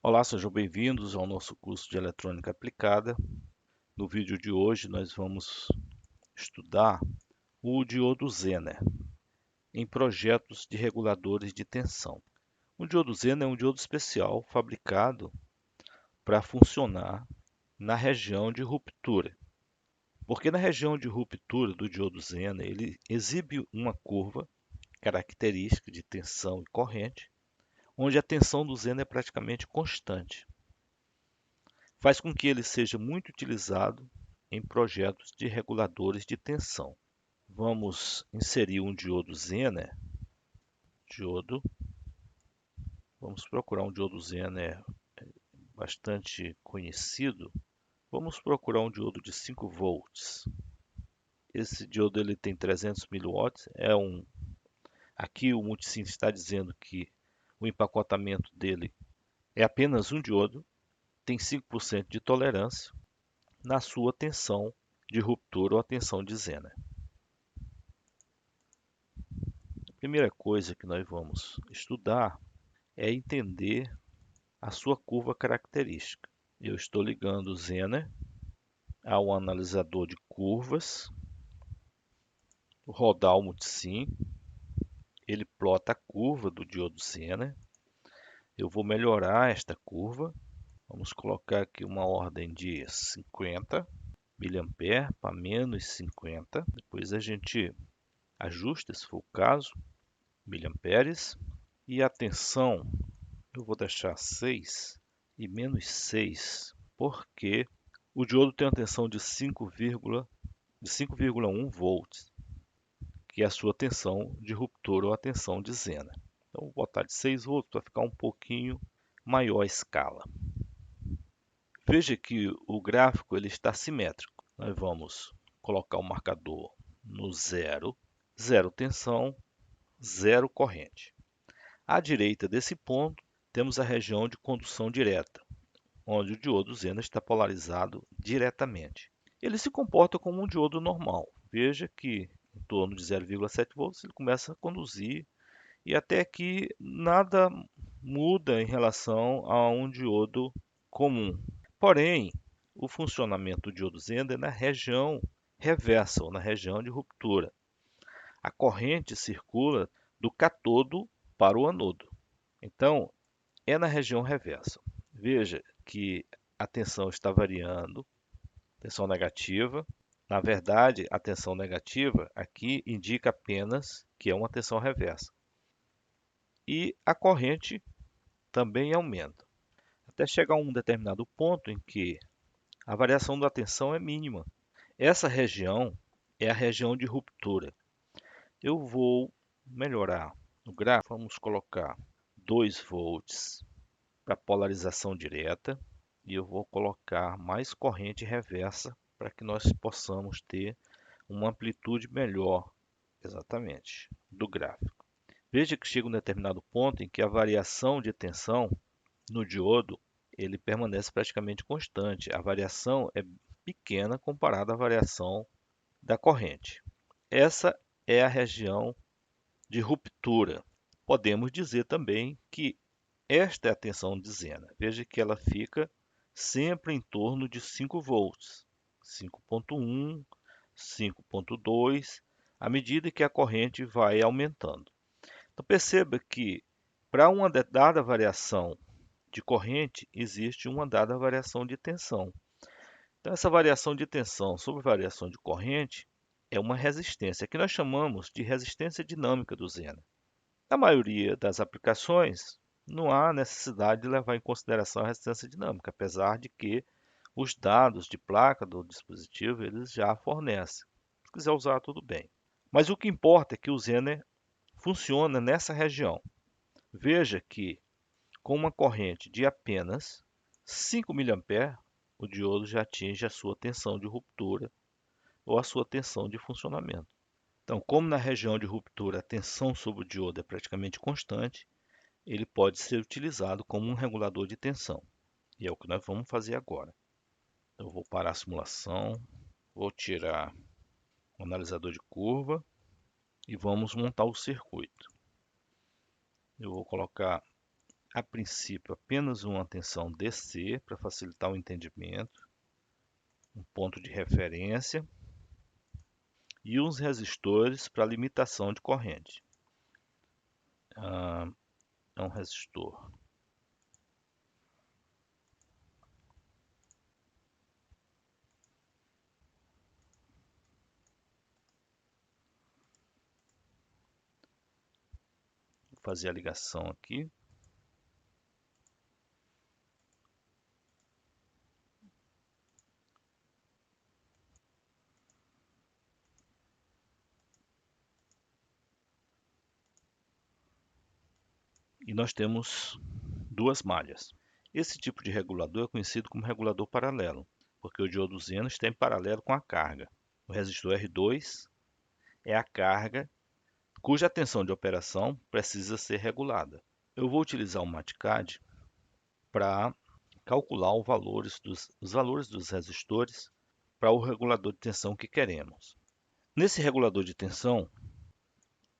Olá, sejam bem-vindos ao nosso curso de Eletrônica Aplicada. No vídeo de hoje nós vamos estudar o diodo Zener em projetos de reguladores de tensão. O diodo Zener é um diodo especial fabricado para funcionar na região de ruptura. Porque na região de ruptura do diodo Zener, ele exibe uma curva característica de tensão e corrente, onde a tensão do Zener é praticamente constante. Faz com que ele seja muito utilizado em projetos de reguladores de tensão. Vamos inserir um diodo Zener. Diodo. Vamos procurar um diodo Zener bastante conhecido. Vamos procurar um diodo de 5 volts. Esse diodo ele tem 300 miliwatts. Aqui o multisim está dizendo que o empacotamento dele é apenas um diodo, tem 5% de tolerância na sua tensão de ruptura ou a tensão de Zener. A primeira coisa que nós vamos estudar é entender a sua curva característica. Eu estou ligando o Zener ao analisador de curvas, rodar o multisim, ele plota a curva do diodo Zener. Eu vou melhorar esta curva, vamos colocar aqui uma ordem de 50 mA para menos 50, depois a gente ajusta, se for o caso, miliamperes, e a tensão eu vou deixar 6 e menos 6, porque o diodo tem uma tensão de 5,1 volts, que é a sua tensão de ruptura ou a tensão de Zener. Então, vou botar de 6 volts para ficar um pouquinho maior a escala. Veja que o gráfico ele está simétrico. Nós vamos colocar o marcador no zero, zero tensão, zero corrente. À direita desse ponto, temos a região de condução direta, onde o diodo Zener está polarizado diretamente. Ele se comporta como um diodo normal. Veja que em torno de 0,7 volts ele começa a conduzir e até aqui nada muda em relação a um diodo comum. Porém, o funcionamento do diodo Zener é na região reversa, ou na região de ruptura. A corrente circula do catodo para o anodo. Então, é na região reversa. Veja que a tensão está variando, tensão negativa. Na verdade, a tensão negativa aqui indica apenas que é uma tensão reversa. E a corrente também aumenta, até chegar a um determinado ponto em que a variação da tensão é mínima. Essa região é a região de ruptura. Eu vou melhorar o gráfico, vamos colocar 2 volts para polarização direta e eu vou colocar mais corrente reversa para que nós possamos ter uma amplitude melhor, exatamente, do gráfico. Veja que chega um determinado ponto em que a variação de tensão no diodo ele permanece praticamente constante. A variação é pequena comparada à variação da corrente. Essa é a região de ruptura. Podemos dizer também que esta é a tensão de Zener. Veja que ela fica sempre em torno de 5 volts, 5,1, 5,2, à medida que a corrente vai aumentando. Então perceba que para uma dada variação de corrente existe uma dada variação de tensão. Então essa variação de tensão sobre variação de corrente é uma resistência, que nós chamamos de resistência dinâmica do Zener. Na maioria das aplicações, não há necessidade de levar em consideração a resistência dinâmica, apesar de que os dados de placa do dispositivo eles já fornecem. Se quiser usar, tudo bem. Mas o que importa é que o Zener funciona nessa região. Veja que com uma corrente de apenas 5 mA, o diodo já atinge a sua tensão de ruptura ou a sua tensão de funcionamento. Então, como na região de ruptura a tensão sobre o diodo é praticamente constante, ele pode ser utilizado como um regulador de tensão. E é o que nós vamos fazer agora. Eu vou parar a simulação, vou tirar o analisador de curva e vamos montar o circuito. Eu vou colocar A princípio, apenas uma tensão DC para facilitar o entendimento, um ponto de referência e uns resistores para limitação de corrente. É um resistor. Vou fazer a ligação aqui. E nós temos duas malhas. Esse tipo de regulador é conhecido como regulador paralelo, porque o diodo Zener está em paralelo com a carga. O resistor R2 é a carga cuja tensão de operação precisa ser regulada. Eu vou utilizar o MATCAD para calcular os valores dos resistores para o regulador de tensão que queremos. Nesse regulador de tensão,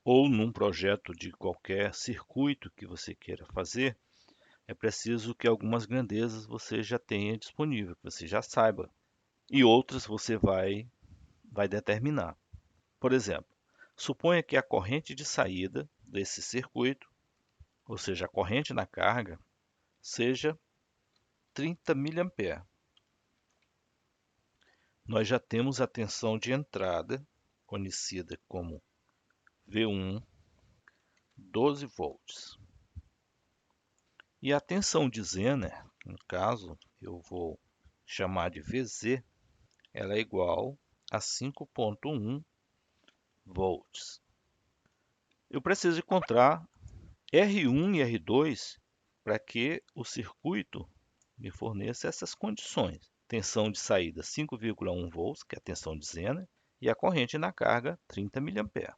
ou num projeto de qualquer circuito que você queira fazer, é preciso que algumas grandezas você já tenha disponível, que você já saiba, e outras você vai determinar. Por exemplo, suponha que a corrente de saída desse circuito, ou seja, a corrente na carga, seja 30 mA. Nós já temos a tensão de entrada, conhecida como V1, 12 volts. E a tensão de Zener, no caso, eu vou chamar de VZ, ela é igual a 5,1 volts. Eu preciso encontrar R1 e R2 para que o circuito me forneça essas condições. Tensão de saída 5,1 volts, que é a tensão de Zener, e a corrente na carga 30 mA.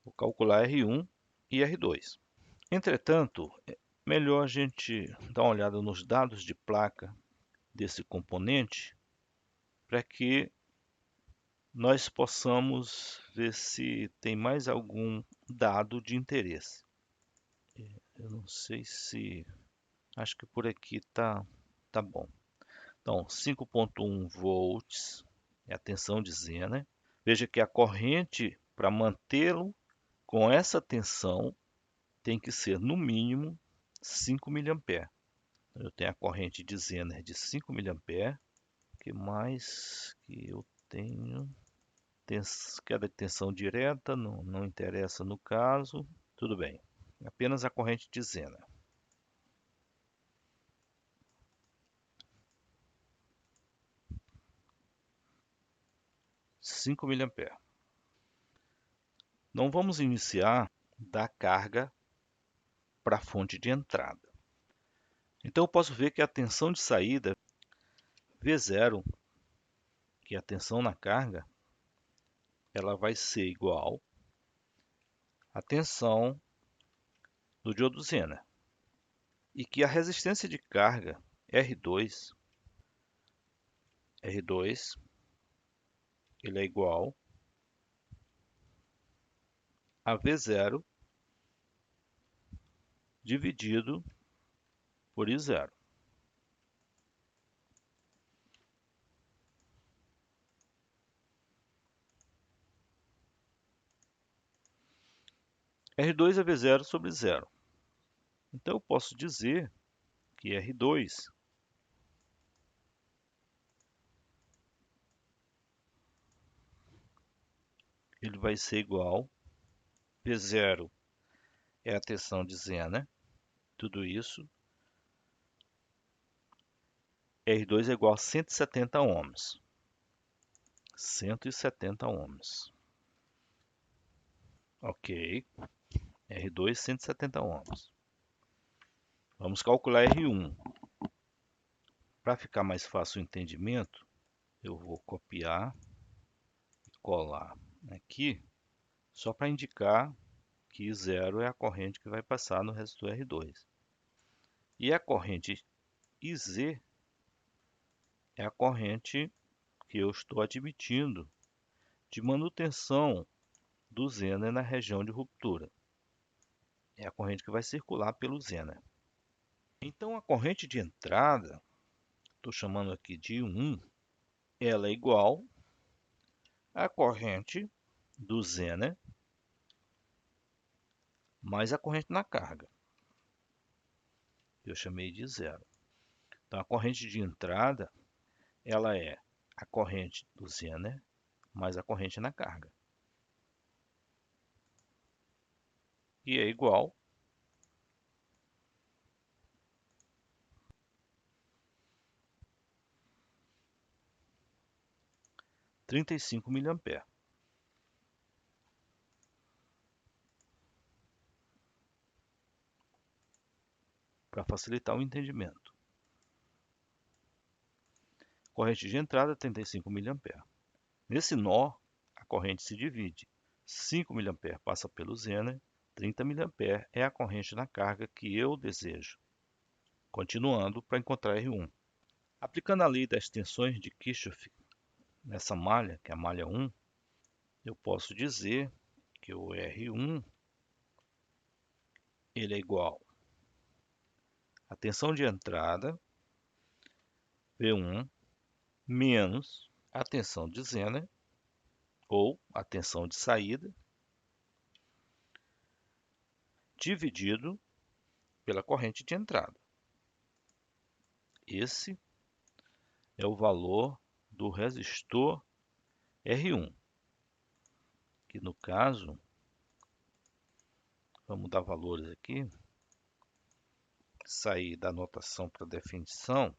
Vou calcular R1 e R2. Entretanto, é melhor a gente dar uma olhada nos dados de placa desse componente para que nós possamos ver se tem mais algum dado de interesse. Eu não sei se... Acho que por aqui tá bom. Então, 5,1 volts é a tensão de Zener. Veja que a corrente, para mantê-lo com essa tensão, tem que ser no mínimo 5 mA. Eu tenho a corrente de Zener de 5 mA. O que mais que eu tenho? Queda de tensão direta, não interessa no caso. Tudo bem. Apenas a corrente de Zener. 5 mA. Não vamos iniciar da carga para a fonte de entrada. Então eu posso ver que a tensão de saída V0, que é a tensão na carga, ela vai ser igual à tensão do diodo Zener. E que a resistência de carga R2 ele é igual a V0 dividido por I0. R2 é V0 sobre 0. Então eu posso dizer que R2 ele vai ser igual, V0 é a tensão de Zener, tudo isso, R2 é igual a 170 ohms. 170 ohms. Ok, R2 170 ohms. Vamos calcular R1. Para ficar mais fácil o entendimento, eu vou copiar e colar aqui, só para indicar que 0 é a corrente que vai passar no resistor R2. E a corrente IZ é a corrente que eu estou admitindo de manutenção do Zener na região de ruptura. É a corrente que vai circular pelo Zener. Então, a corrente de entrada, estou chamando aqui de 1, ela é igual à corrente do Zener mais a corrente na carga, que eu chamei de 0. Então, a corrente de entrada, ela é a corrente do Zener mais a corrente na carga. E é igual a 35 mA. Para facilitar o entendimento. Corrente de entrada, 35 mA. Nesse nó, a corrente se divide. 5 mA passa pelo Zener, 30 mA é a corrente na carga que eu desejo. Continuando para encontrar R1. Aplicando a lei das tensões de Kirchhoff nessa malha, que é a malha 1, eu posso dizer que o R1 ele é igual à tensão de entrada, V1, menos a tensão de Zener, ou a tensão de saída, dividido pela corrente de entrada. Esse é o valor do resistor R1, que no caso, vamos dar valores aqui, sair da notação para definição,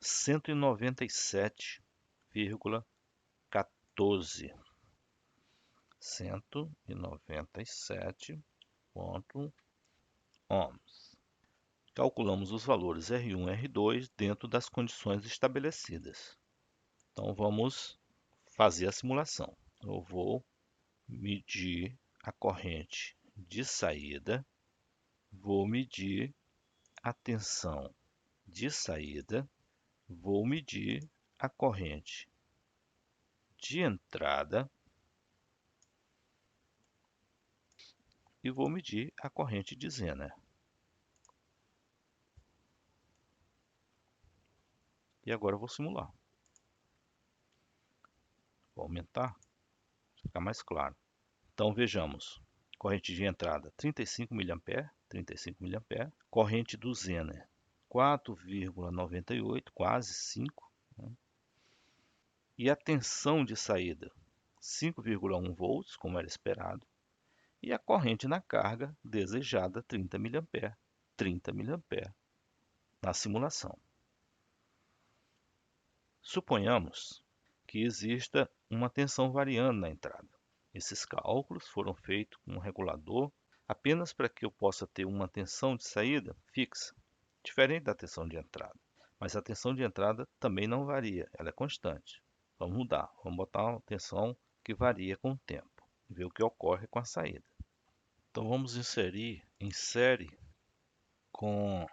197,14. 197,ohms. Calculamos os valores R1 e R2 dentro das condições estabelecidas. Então vamos fazer a simulação. Eu vou medir a corrente de saída, vou medir a tensão de saída, vou medir a corrente de entrada e vou medir a corrente de Zener. E agora eu vou simular. Vou aumentar, para ficar mais claro. Então vejamos, corrente de entrada 35 mA, 35 mA, corrente do Zener 4,98, quase 5, né? E a tensão de saída 5,1 volts, como era esperado, e a corrente na carga desejada 30 mA, 30 mA na simulação. Suponhamos que exista uma tensão variando na entrada. Esses cálculos foram feitos com um regulador apenas para que eu possa ter uma tensão de saída fixa, diferente da tensão de entrada. Mas a tensão de entrada também não varia, ela é constante. Vamos mudar, vamos botar uma tensão que varia com o tempo e ver o que ocorre com a saída. Então vamos inserir em série com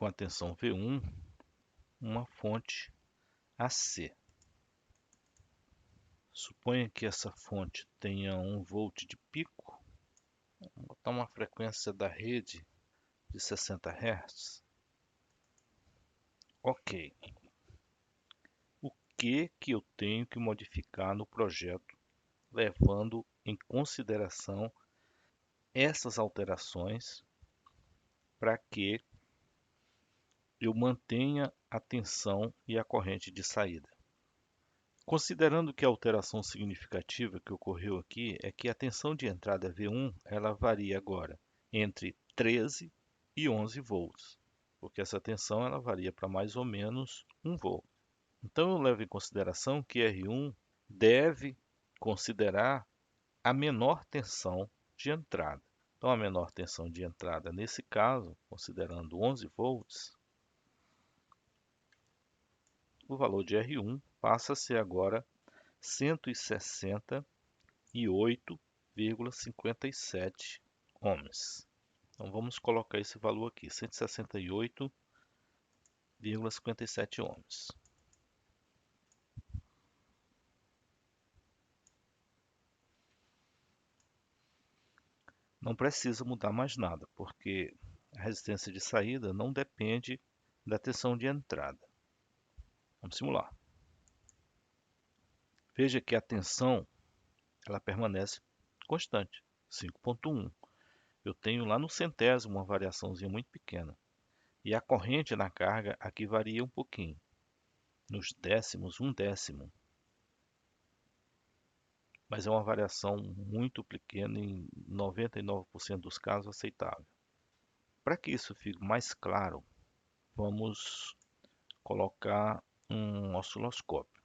a tensão V1 uma fonte AC. Suponha que essa fonte tenha 1 volt de pico. Vou botar uma frequência da rede de 60 Hz. Ok. O que eu tenho que modificar no projeto, levando em consideração essas alterações para que eu mantenha a tensão e a corrente de saída? Considerando que a alteração significativa que ocorreu aqui é que a tensão de entrada V1 ela varia agora entre 13 e 11 volts, porque essa tensão ela varia para mais ou menos 1 volt. Então eu levo em consideração que R1 deve considerar a menor tensão de entrada. Então a menor tensão de entrada nesse caso, considerando 11 volts, o valor de R1 passa a ser agora 168,57 ohms. Então vamos colocar esse valor aqui, 168,57 ohms. não precisa mudar mais nada, porque a resistência de saída não depende da tensão de entrada. Vamos simular. Veja que a tensão ela permanece constante, 5,1. Eu tenho lá no centésimo uma variaçãozinha muito pequena. E a corrente na carga aqui varia um pouquinho, nos décimos, um décimo. Mas é uma variação muito pequena, em 99% dos casos aceitável. Para que isso fique mais claro, vamos colocar um osciloscópio.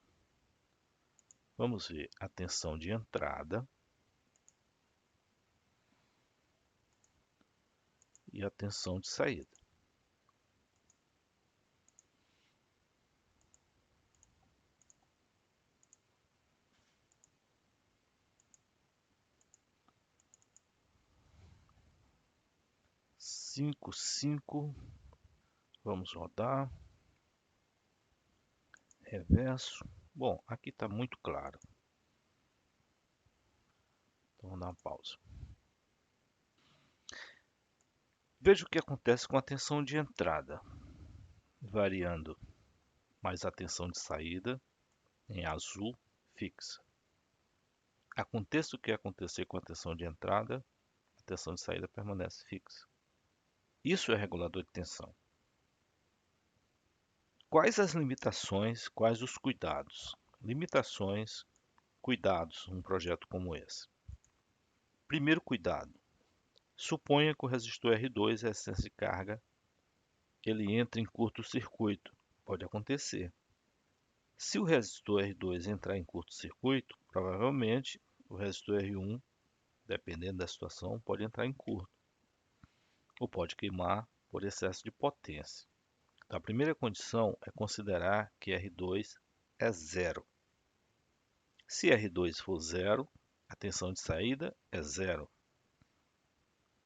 Vamos ver a tensão de entrada e a tensão de saída. Cinco, 5, vamos rodar, reverso. Bom, aqui está muito claro. Então vamos dar uma pausa. Veja o que acontece com a tensão de entrada, variando, mais a tensão de saída, em azul, fixa. Aconteça o que acontecer com a tensão de entrada, a tensão de saída permanece fixa. Isso é regulador de tensão. Quais as limitações, quais os cuidados? Limitações, cuidados, num projeto como esse. Primeiro cuidado. Suponha que o resistor R2, a resistência de carga, ele entra em curto-circuito. Pode acontecer. Se o resistor R2 entrar em curto-circuito, provavelmente o resistor R1, dependendo da situação, pode entrar em curto, ou pode queimar por excesso de potência. Então, a primeira condição é considerar que R2 é zero. Se R2 for zero, a tensão de saída é zero.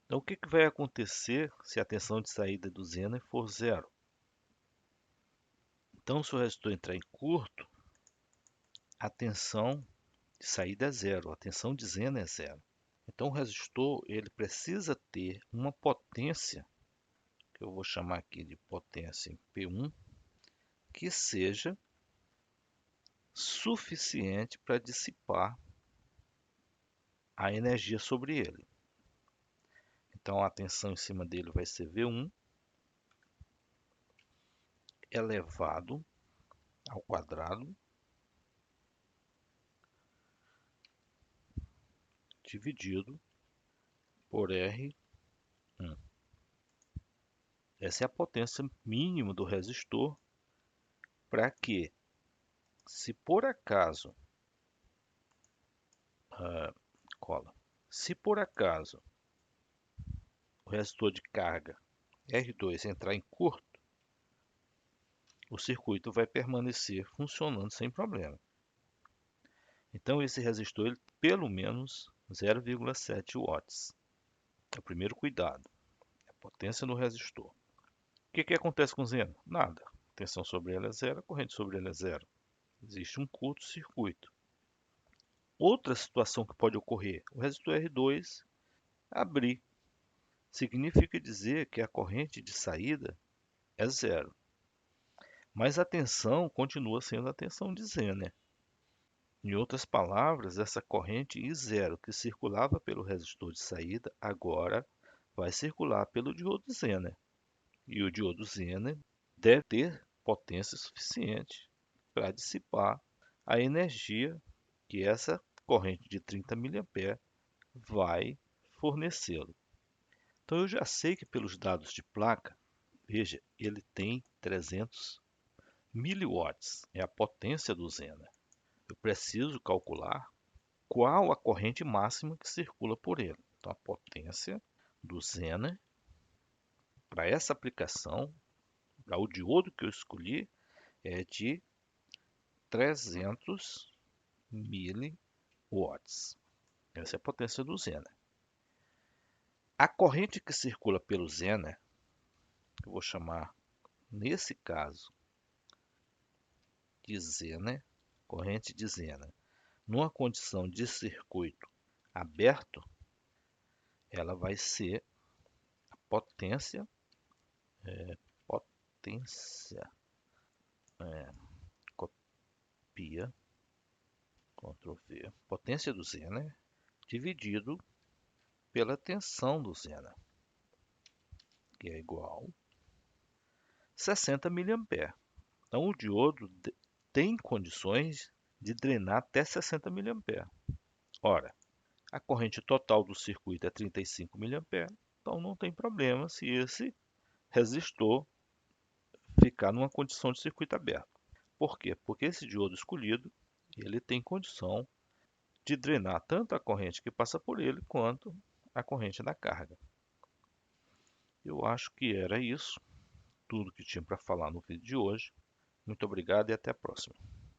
Então, o que vai acontecer se a tensão de saída do Zener for zero? Então, se o resistor entrar em curto, a tensão de saída é zero, a tensão de Zener é zero. Então, o resistor ele precisa ter uma potência, que eu vou chamar aqui de potência em P1, que seja suficiente para dissipar a energia sobre ele. Então, a tensão em cima dele vai ser V1 elevado ao quadrado dividido por R1. Essa é a potência mínima do resistor para que, se por acaso, se por acaso o resistor de carga R2 entrar em curto, o circuito vai permanecer funcionando sem problema. Então esse resistor ele, pelo menos 0,7 watts. É o primeiro cuidado, é a potência do resistor. O que acontece com o Zener? Nada. A tensão sobre ele é zero, a corrente sobre ele é zero. Existe um curto-circuito. Outra situação que pode ocorrer, o resistor R2 abrir. Significa dizer que a corrente de saída é zero. Mas a tensão continua sendo a tensão de Zener. Em outras palavras, essa corrente I0 que circulava pelo resistor de saída, agora vai circular pelo diodo Zener. E o diodo Zener deve ter potência suficiente para dissipar a energia que essa corrente de 30 mA vai fornecê-lo. Então eu já sei que pelos dados de placa, veja, ele tem 300 miliwatts, é a potência do Zener. Eu preciso calcular qual a corrente máxima que circula por ele. Então a potência do Zener para essa aplicação, para o diodo que eu escolhi, é de 300 miliwatts. Essa é a potência do Zener. A corrente que circula pelo Zener, eu vou chamar, nesse caso, de Zener, corrente de Zener, numa condição de circuito aberto, ela vai ser a potência, potência, copia, Ctrl V, potência do Zener, dividido pela tensão do Zener, que é igual a 60 mA. Então, o diodo tem condições de drenar até 60 mA. Ora, a corrente total do circuito é 35 mA, então não tem problema se esse resistor ficar numa condição de circuito aberto. Por quê? Porque esse diodo escolhido, ele tem condição de drenar tanto a corrente que passa por ele, quanto a corrente da carga. Eu acho que era isso, tudo que tinha para falar no vídeo de hoje. Muito obrigado e até a próxima.